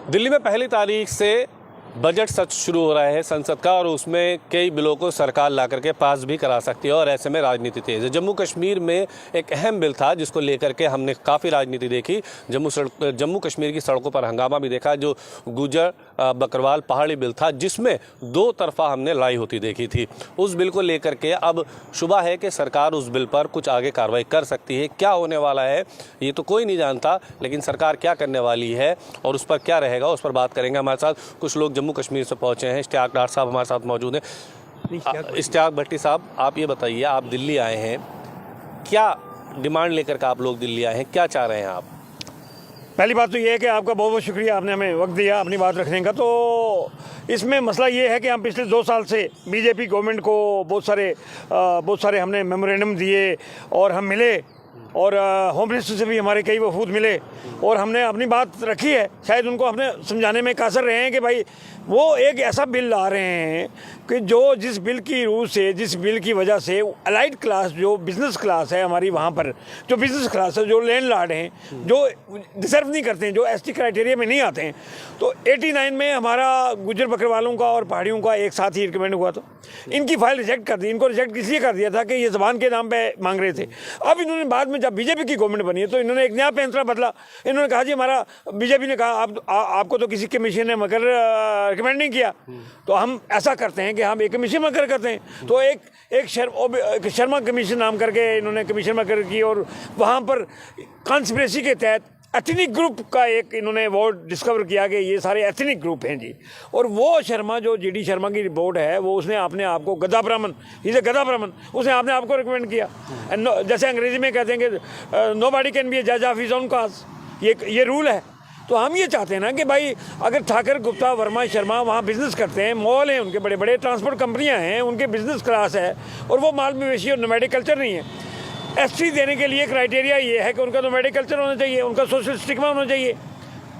दिल्ली में पहली तारीख से बजट सत्र शुरू हो रहा है संसद का, और उसमें कई बिलों को सरकार ला करके पास भी करा सकती है और ऐसे में राजनीति तेज है। जम्मू कश्मीर में एक अहम बिल था जिसको लेकर के हमने काफ़ी राजनीति देखी। जम्मू कश्मीर की सड़कों पर हंगामा भी देखा, जो गुजर बकरवाल पहाड़ी बिल था जिसमें दो तरफा हमने लड़ाई होती देखी थी। उस बिल को लेकर के अब शुबा है कि सरकार उस बिल पर कुछ आगे कार्रवाई कर सकती है। क्या होने वाला है ये तो कोई नहीं जानता, लेकिन सरकार क्या करने वाली है और उस पर क्या रहेगा उस पर बात करेंगे। हमारे साथ कुछ लोग जम्मू कश्मीर से पहुंचे हैं। इश्तियाक डार साहब हमारे साथ मौजूद हैं। इश्तियाक भट्टी साहब, आप ये बताइए, आप दिल्ली आए हैं, क्या डिमांड लेकर के आप लोग दिल्ली आए हैं, क्या चाह रहे हैं आप? पहली बात तो ये है कि आपका बहुत बहुत शुक्रिया, आपने हमें वक्त दिया अपनी बात रखने का। तो इसमें मसला ये है कि हम पिछले 2 साल से बीजेपी गवर्नमेंट को बहुत सारे हमने मेमोरेंडम दिए और हम मिले, और होम मिनिस्टर से भी हमारे कई वफूद मिले और हमने अपनी बात रखी है। शायद उनको हमने समझाने में कासर रहे हैं कि भाई वो एक ऐसा बिल ला रहे हैं कि जिस बिल की रूह से, जिस बिल की वजह से अलाइड क्लास, जो बिज़नेस क्लास है हमारी, वहाँ पर जो बिज़नेस क्लास है, जो लैंड लॉर्ड हैं, जो डिजर्व नहीं करते हैं, जो एसटी क्राइटेरिया में नहीं आते हैं, तो 89 में हमारा गुजर बकरवालों का और पहाड़ियों का एक साथ ही रिकमेंड हुआ था। इनकी फाइल रिजेक्ट कर दी। इनको रिजेक्ट इसलिए कर दिया था कि ये ज़बान के नाम पर मांग रहे थे। अब इन्होंने बाद में जब बीजेपी की गवर्नमेंट बनी है तो इन्होंने एक नया पैंतरा बदला। इन्होंने कहा जी हमारा, बीजेपी ने कहा आपको तो किसी कमीशन ने मगर रिकमेंड नहीं किया, तो हम ऐसा करते हैं कि हम एक कमीशन मकर करते हैं। तो एक शर्मा कमीशन नाम करके इन्होंने कमीशन मकर की, और वहाँ पर कॉन्स्पिरेसी के तहत एथनिक ग्रुप का एक इन्होंने वोट डिस्कवर किया कि ये सारे एथनिक ग्रुप हैं जी। और वो शर्मा, जो जीडी शर्मा की रिपोर्ट है, वो उसने अपने आप को गधा ब्राह्मण, इसे गधा ब्राह्मण, उसने अपने आप को रिकमेंड किया। जैसे अंग्रेजी में कहते हैं कि नोबॉडी कैन बी ए जज ऑफ हिज ओन कॉज, ये रूल है। तो हम ये चाहते हैं ना कि भाई अगर ठाकर, गुप्ता, वर्मा, शर्मा वहाँ बिज़नेस करते हैं, मॉल हैं उनके, बड़े बड़े ट्रांसपोर्ट कंपनियाँ हैं, उनके बिज़नेस क्लास है, और वो माल मवेशी और नोमैडिक कल्चर नहीं है। एसटी देने के लिए क्राइटेरिया ये है कि उनका नोमैडिक कल्चर होना चाहिए, उनका सोशल स्टिग्मा होना चाहिए,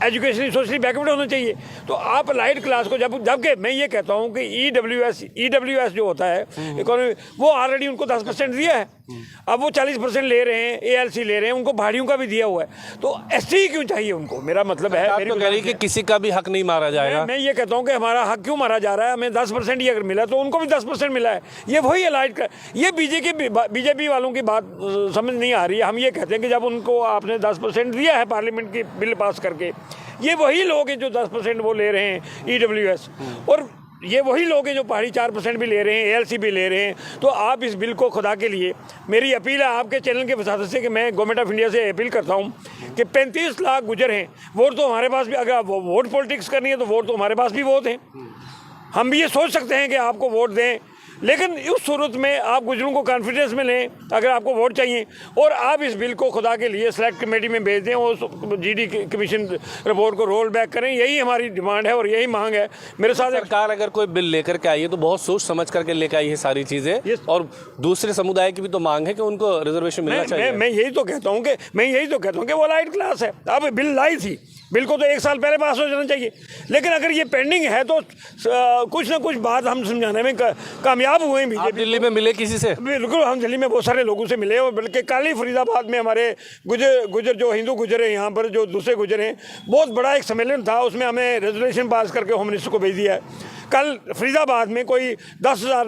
एजुकेशनली सोशली बैकवर्ड होना चाहिए। तो आप लाइट क्लास को जबकि मैं ये कहता हूँ कि ईडब्ल्यूएस जो होता है इकोनॉमी, वो ऑलरेडी उनको 10% दिया है। अब वो 40% ले रहे हैं, एएलसी ले रहे हैं, उनको भाड़ियों का भी दिया हुआ है। तो एसटी क्यों चाहिए उनको? मेरा मतलब है, मेरी तो कह रही कि किसी का भी हक नहीं मारा जाएगा। मैं ये कहता हूँ कि हमारा हक क्यों मारा जा रहा है? हमें 10% ही अगर मिला तो उनको भी 10% मिला है। ये वही अलाइड का, ये बीजेपी वालों की बात समझ नहीं आ रही है। हम ये कहते हैं कि जब उनको आपने 10% दिया है पार्लियामेंट की बिल पास करके, ये वही लोग हैं जो 10% वो ले रहे हैं ईडब्ल्यूएस, और ये वही लोग हैं जो पहाड़ी 4% भी ले रहे हैं, एएलसी भी ले रहे हैं। तो आप इस बिल को, खुदा के लिए मेरी अपील है आपके चैनल के वसात से कि मैं गवर्नमेंट ऑफ इंडिया से अपील करता हूँ कि 35 लाख गुजर हैं, वोट तो हमारे पास भी, अगर वोट पॉलिटिक्स करनी है तो वोट तो हमारे पास भी वोट हैं। हम भी ये सोच सकते हैं कि आपको वोट दें, लेकिन उस सूरत में आप गुजरों को कॉन्फिडेंस में लें अगर आपको वोट चाहिए, और आप इस बिल को खुदा के लिए सेलेक्ट कमेटी में भेज दें और जीडी कमीशन रिपोर्ट को रोल बैक करें। यही हमारी डिमांड है और यही मांग है। मेरे साथ सरकार अगर कोई बिल लेकर के आई है तो बहुत सोच समझ करके लेकर आई है सारी चीज़ें, और दूसरे समुदाय की भी तो मांग है कि उनको रिजर्वेशन मिलना चाहिए। मैं यही तो कहता हूँ कि वो लाइट क्लास है। अब बिल लाई थी, बिल को तो 1 साल पहले पास हो जाना चाहिए, लेकिन अगर ये पेंडिंग है तो कुछ ना कुछ बात हम समझाने में कामयाब हुए हैं। आप दिल्ली में मिले किसी से? बिल्कुल, हम दिल्ली में बहुत सारे लोगों से मिले, और बल्कि कल ही फरीदाबाद में हमारे गुजर जो हिंदू गुजर हैं, यहाँ पर जो दूसरे गुजर हैं, बहुत बड़ा एक सम्मेलन था, उसमें हमें रेजोल्यूशन पास करके होम मिनिस्टर को भेज दिया है। कल फरीदाबाद में कोई 10,000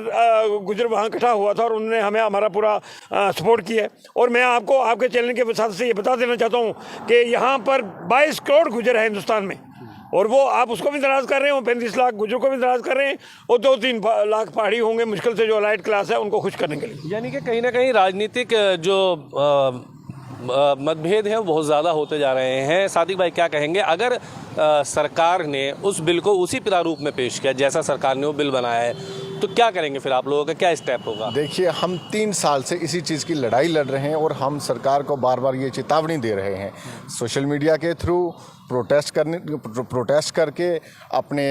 गुजर वहाँ इकट्ठा हुआ था और उन्होंने हमें हमारा पूरा सपोर्ट किया है। और मैं आपको आपके चैनल के साथ से ये बता देना चाहता हूँ कि यहाँ पर 22 करोड़ गुजर है हिंदुस्तान में, और वो आप उसको भी नाराज़ कर रहे हैं, 35 लाख गुजरों को भी नाराज़ कर रहे हैं, और 2-3 लाख पहाड़ी होंगे मुश्किल से जो अलाइड क्लास है उनको खुश करने के लिए। यानी कि कहीं ना कहीं राजनीतिक जो मतभेद हैं वो बहुत ज़्यादा होते जा रहे हैं। सादिक भाई, क्या कहेंगे अगर सरकार ने उस बिल को उसी प्रारूप में पेश किया जैसा सरकार ने वो बिल बनाया है, तो क्या करेंगे फिर? आप लोगों का क्या स्टेप होगा? देखिए, हम 3 साल से इसी चीज़ की लड़ाई लड़ रहे हैं और हम सरकार को बार बार ये चेतावनी दे रहे हैं, सोशल मीडिया के थ्रू प्रोटेस्ट करके, अपने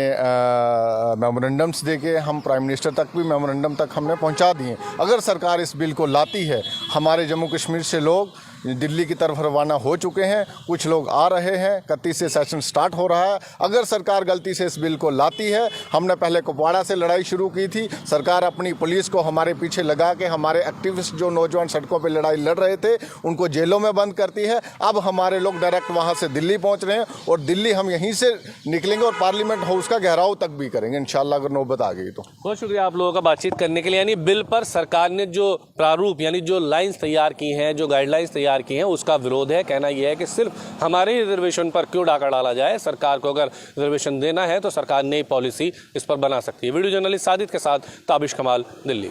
मेमोरेंडम्स देके, हम प्राइम मिनिस्टर तक भी मेमोरेंडम तक हमने पहुंचा दिए। अगर सरकार इस बिल को लाती है, हमारे जम्मू कश्मीर से लोग दिल्ली की तरफ रवाना हो चुके हैं, कुछ लोग आ रहे हैं। 31 से सेशन स्टार्ट हो रहा है। अगर सरकार गलती से इस बिल को लाती है, हमने पहले कुपवाड़ा से लड़ाई शुरू की थी, सरकार अपनी पुलिस को हमारे पीछे लगा के हमारे एक्टिविस्ट जो नौजवान सड़कों पर लड़ाई लड़ रहे थे उनको जेलों में बंद करती है। अब हमारे लोग डायरेक्ट वहाँ से दिल्ली पहुँच रहे हैं और दिल्ली हम यहीं से निकलेंगे और पार्लियामेंट हाउस का घेराव तक भी करेंगे इंशाल्लाह, अगर नौबत आ गई तो। बहुत शुक्रिया आप लोगों का बातचीत करने के लिए। यानी बिल पर सरकार ने जो प्रारूप यानी जो लाइंस तैयार की हैं, जो गाइडलाइंस तैयार की हैं, उसका विरोध है। कहना यह है कि सिर्फ हमारे रिजर्वेशन पर क्यों डाका डाला जाए। सरकार को अगर रिजर्वेशन देना है तो सरकार नई पॉलिसी इस पर बना सकती है। वीडियो जर्नलिस्ट साजिद के साथ ताबिश कमाल, दिल्ली।